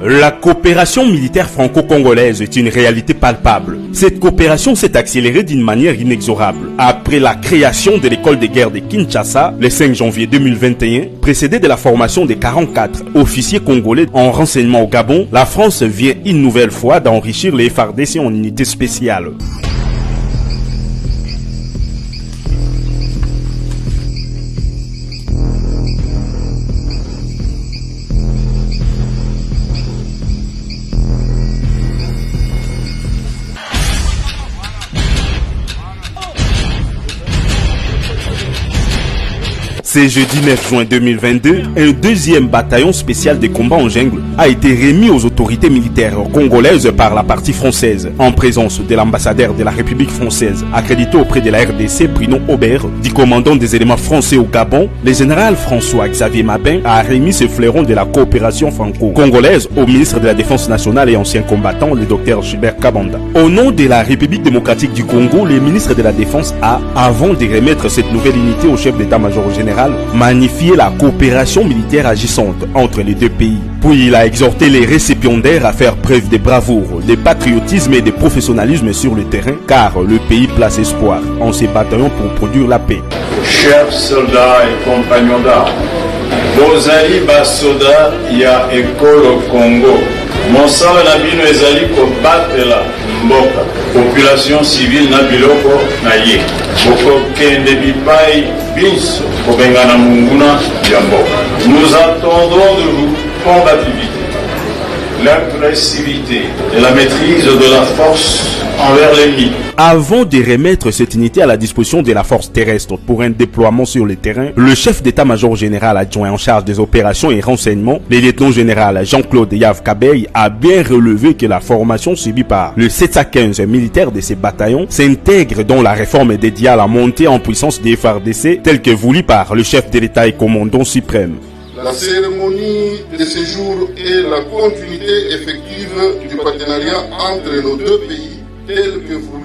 La coopération militaire franco-congolaise est une réalité palpable. Cette coopération s'est accélérée d'une manière inexorable. Après la création de l'école de guerre de Kinshasa, le 5 janvier 2021, précédée de la formation des 44 officiers congolais en renseignement au Gabon, la France vient une nouvelle fois d'enrichir les FARDC en unités spéciales. Ce jeudi 9 juin 2022, un deuxième bataillon spécial de combat en jungle a été remis aux autorités militaires congolaises par la partie française, en présence de l'ambassadeur de la République française, accrédité auprès de la RDC, Bruno Aubert, du commandant des éléments français au Gabon. Le général François-Xavier Mabin a remis ce fleuron de la coopération franco-congolaise au ministre de la Défense nationale et ancien combattant, le Dr Gilbert Kabanda. Au nom de la République démocratique du Congo, le ministre de la Défense a, avant de remettre cette nouvelle unité au chef d'état-major général, magnifier la coopération militaire agissante entre les deux pays. Puis il a exhorté les récipiendaires à faire preuve de bravoure, de patriotisme et de professionnalisme sur le terrain, car le pays place espoir en se battant pour produire la paix. Chers soldats et compagnons d'armes, bozali basoda ya école au Congo. Monsala na bino ezali kobatela mboka. Population civile na biloko na ye. Boko kende bipai biso kobengana munguna ya mboka. Nous attendrons de vous combativité, l'agressivité et la maîtrise de la force envers l'ennemi. Avant de remettre cette unité à la disposition de la force terrestre pour un déploiement sur le terrain, le chef d'état-major général adjoint en charge des opérations et renseignements, le lieutenant-général Jean-Claude Yav Kabeï, a bien relevé que la formation subie par le 715 militaire de ces bataillons s'intègre dans la réforme dédiée à la montée en puissance des FARDC, telle que voulue par le chef de l'État et commandant suprême. La cérémonie de ce jour est la continuité effective du partenariat entre nos deux pays, tel que voulu